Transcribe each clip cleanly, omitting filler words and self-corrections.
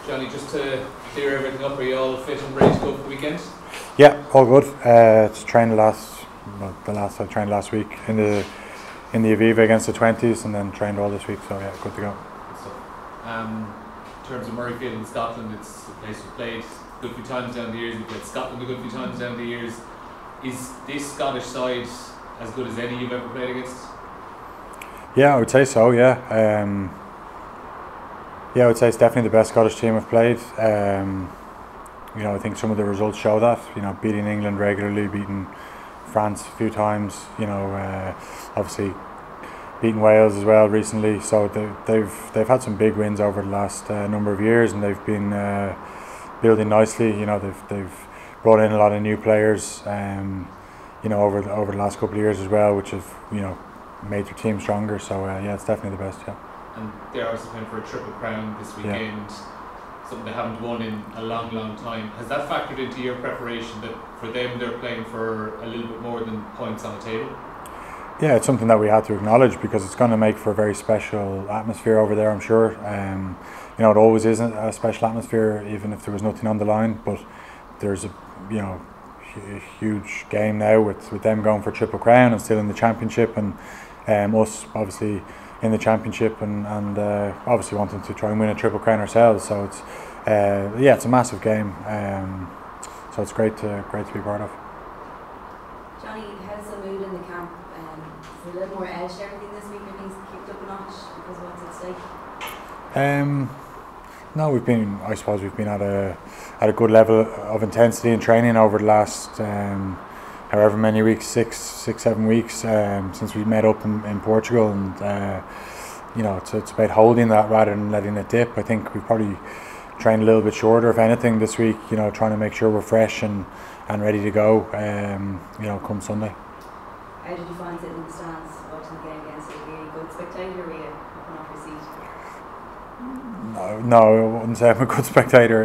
Johnny, just to clear everything up, are you all fit and ready to go for the weekend? Yeah, all good. It's trained the last I trained last week in the Aviva against the 20s, and then trained all this week. So yeah, good to go. Good stuff. In terms of Murrayfield in Scotland, it's a place we've played a good few times down the years. We've played Scotland a good few times down the years. Is this Scottish side as good as any you've ever played against? Yeah, I would say so. Yeah, I would say it's definitely the best Scottish team I've played. I think some of the results show that. Beating England regularly, beating France a few times. Obviously beating Wales as well recently. So they've had some big wins over the last number of years, and they've been building nicely. They've brought in a lot of new players. Over the last couple of years as well, which have made their team stronger. So it's definitely the best. Yeah. And they're also playing for a triple crown this weekend. Yeah. Something they haven't won in a long time. Has that factored into your preparation, that for them they're playing for a little bit more than points on the table? Yeah, it's something that we had to acknowledge, because it's going to make for a very special atmosphere over there, I'm sure. It always is a special atmosphere, even if there was nothing on the line. But there's a huge game now with them going for Triple Crown and still in the championship, and us obviously in the championship, and obviously wanting to try and win a Triple Crown ourselves. So it's it's a massive game. So it's great to be part of. Johnny, how's the mood in the camp? Is it a little more edged everything this week? Are things kicked up a notch because of what's at stake? No, we've been at a good level of intensity and training over the last however many weeks, 6-7 weeks since we met up in Portugal, and it's about holding that rather than letting it dip. I think we've probably trained a little bit shorter, if anything, this week. Trying to make sure we're fresh and ready to go. Come Sunday. How did you find sitting in the stands watching the game against it? Were you a good spectator, or were you up and off your seat? No, I wouldn't say I'm a good spectator.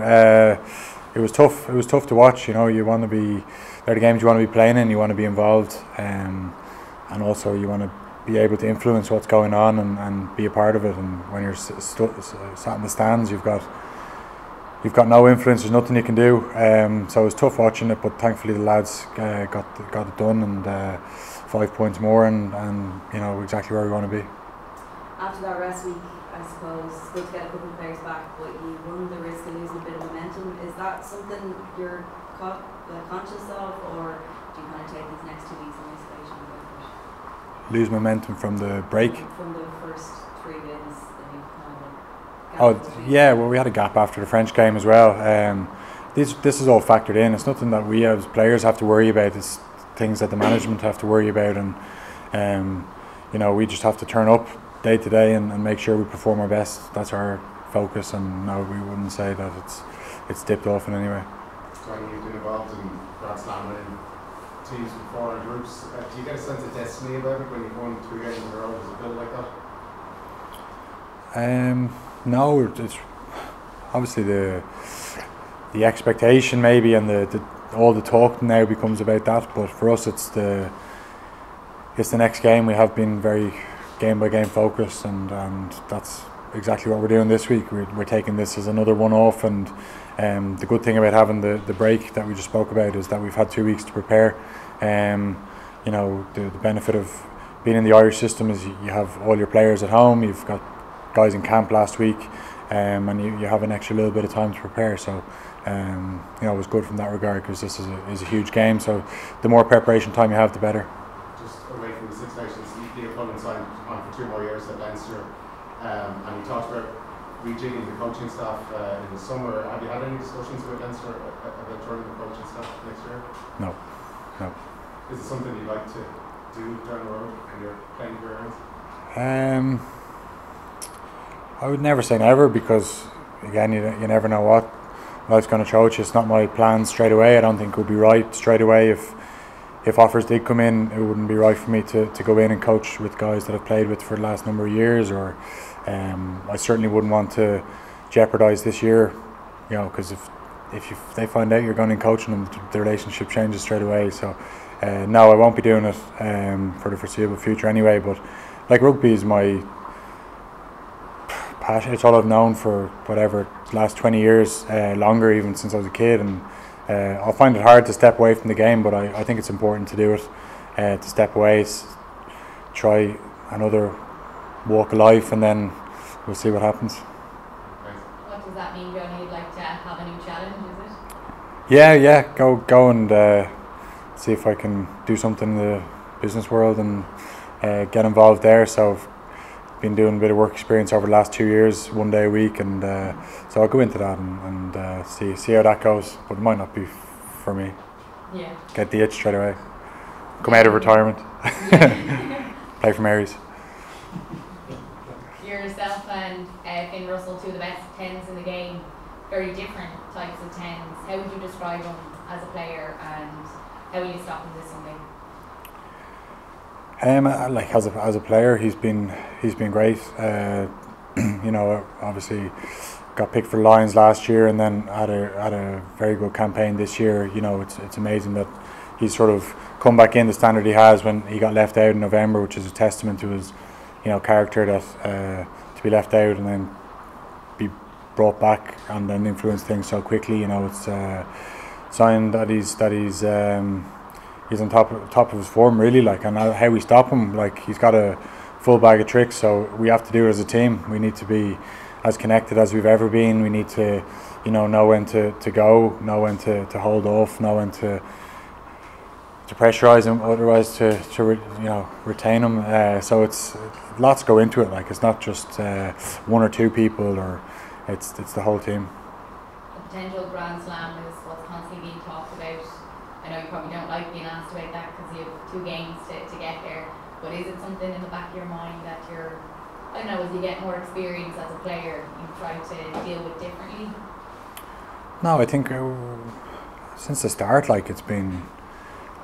It was tough. It was tough to watch. You want to be. They're the games you want to be playing in. You want to be involved, and also you want to be able to influence what's going on and be a part of it. And when you're sat in the stands, you've got no influence. There's nothing you can do. So it was tough watching it, but thankfully the lads got it done, and 5 points more, and exactly where we want to be. After that rest week, I suppose it's good to get a couple of players back, but you run the risk of losing a bit of momentum. Is that something you're conscious of, or do you kind of take these next 2 weeks in isolation? Lose momentum from the break? From the first 3 wins, then you kind of well, we had a gap after the French game as well. This is all factored in. It's nothing that we as players have to worry about. It's things that the management have to worry about, and we just have to turn up day to day and make sure we perform our best. That's our focus, and no, we wouldn't say that it's dipped off in any way. Johnny, you've been involved in Grand Slam winning teams before in groups. Do you get a sense of destiny about it when you've won 2 games in a row? Does it feel like that? No, it's obviously the expectation maybe, and all the talk now becomes about that. But for us, it's the next game. We have been very game by game focused, and that's exactly what we're doing this week. We're taking this as another one-off, and the good thing about having the break that we just spoke about is that we've had 2 weeks to prepare. The benefit of being in the Irish system is you have all your players at home. You've got guys in camp last week, and you have an extra little bit of time to prepare. So it was good from that regard, because this is a huge game. So the more preparation time you have, the better. Just away from the Six Nations, the opponent signed on for 2 more years at Leinster, and you talked about rejigging the coaching staff in the summer. Have you had any discussions with Leinster about joining the coaching staff next year? No. Is it something you'd like to do down the road when you're playing for your hands? I would never say never, because again, you never know what life's going to throw at you. It's not my plan straight away. I don't think it would be right straight away. If offers did come in, it wouldn't be right for me to go in and coach with guys that I've played with for the last number of years, or I certainly wouldn't want to jeopardise this year, because if they find out you're going in coaching them, the relationship changes straight away. So no, I won't be doing it for the foreseeable future anyway. But like, rugby is my passion. It's all I've known for whatever last 20 years, longer even since I was a kid. And I'll find it hard to step away from the game, but I think it's important to do it. To step away, try another walk of life, and then we'll see what happens. What does that mean, Johnny? You'd like to have a new challenge, is it? Yeah. Go and see if I can do something in the business world and get involved there. So I've been doing a bit of work experience over the last 2 years, 1 day a week, and so I'll go into that and see how that goes. But it might not be for me. Yeah. Get the itch straight away. Come out of retirement. Yeah. Play for Mary's. Yourself and Finn Russell, two of the best 10s in the game, very different types of 10s. How would you describe him as a player, and how will you stop him this Sunday? Like as a player, he's been great. You know, obviously got picked for the Lions last year, and then had a very good campaign this year. You know, it's amazing that he's sort of come back in the standard he has when he got left out in November, which is a testament to his, you know, character, that to be left out and then be brought back and then influence things so quickly. You know, it's a sign that he's on top of his form, really. Like, and how we stop him, like, he's got a full bag of tricks, so we have to do it as a team. We need to be as connected as we've ever been. We need to, you know when to go, know when to hold off, know when to pressurise him, otherwise to retain him. So it's lots go into it. Like, it's not just one or two people, or it's the whole team. The potential Grand Slam is what's constantly being talked about. I know you probably don't like being asked about that because you have 2 games to get there, but is it something in the back of your mind that you're, I don't know, as you get more experience as a player, you try to deal with differently? No, I think since the start, like, it's been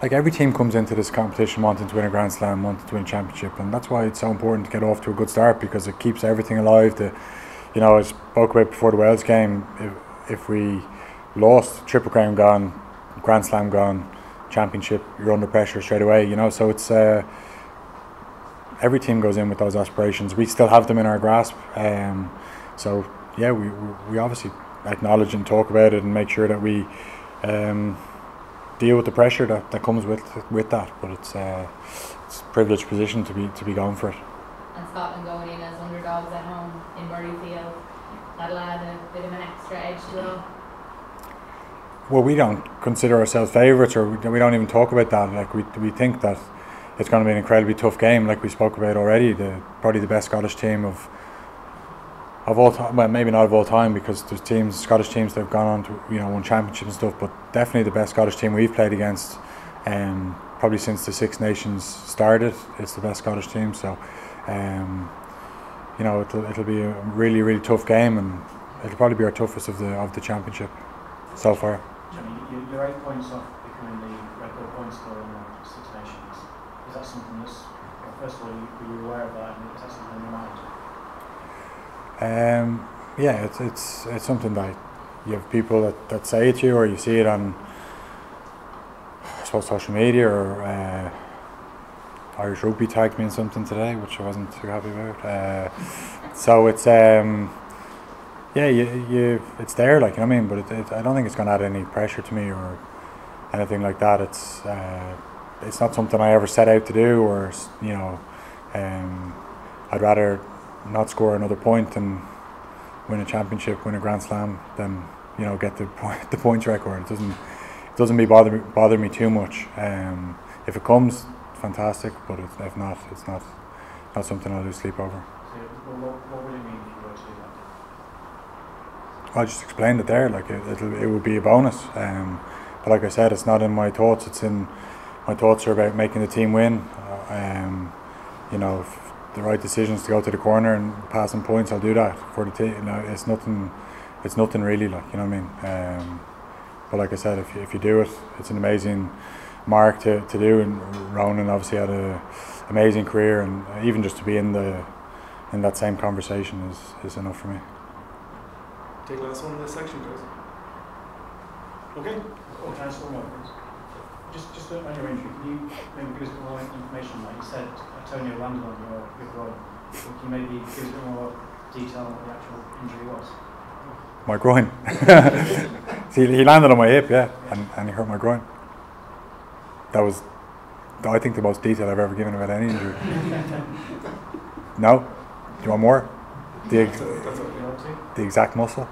like every team comes into this competition wanting to win a Grand Slam, wanting to win a championship, and that's why it's so important to get off to a good start, because it keeps everything alive. You know, I spoke about before the Wales game, if we lost, Triple Crown gone, Grand Slam gone, championship, you're under pressure straight away. You know, so it's every team goes in with those aspirations. We still have them in our grasp. So yeah, we obviously acknowledge and talk about it and make sure that we deal with the pressure that comes with that. But it's a privileged position to be going for it. And Scotland going in as underdogs at home in Murrayfield, that'll add a bit of an extra edge to it all. Well, we don't consider ourselves favourites, or we don't even talk about that. Like, we think that it's going to be an incredibly tough game, like we spoke about already. Probably the best Scottish team of all time. Well, maybe not of all time, because there's Scottish teams that have gone on to, you know, won championships and stuff. But definitely the best Scottish team we've played against, probably since the Six Nations started. It's the best Scottish team. So, you know, it'll be a really, really tough game, and it'll probably be our toughest of the championship so far. Johnny, you're 8 points off becoming the record point scorer in the Six Nations. Is that something that's, well, first of all, were you aware of that, and is that something in your mind? Yeah, it's something that you have people that say it to you, or you see it on, I suppose, social media, or Irish Rugby tagged me in something today, which I wasn't too happy about. So it's yeah, it's there, like, you know what I mean. But I don't think it's going to add any pressure to me or anything like that. It's not something I ever set out to do, or, you know, I'd rather not score another point and win a championship, win a Grand Slam, than, you know, get the points record. It doesn't bother me too much. If it comes, fantastic. But if not, it's not something I'll lose sleep over. So, what would it mean if you were to do that? I just explained it there. Like, it would be a bonus. But like I said, it's not in my thoughts. My thoughts are about making the team win. You know, if the right decisions to go to the corner and passing points, I'll do that for the team. You know, it's nothing really, like, you know what I mean. But like I said, if you do it, it's an amazing mark to do. And Ronan obviously had an amazing career, and even just to be in that same conversation is enough for me. Take the last one in this section, guys. Okay. Or can I ask one more, please? Just on your injury, can you maybe give us a bit more information? Like you said, Antonio landed on your groin. Can you maybe give us a bit more detail what the actual injury was? My groin. See, he landed on my hip, yeah, and he hurt my groin. That was, I think, the most detail I've ever given about any injury. No? Do you want more? The exact muscle?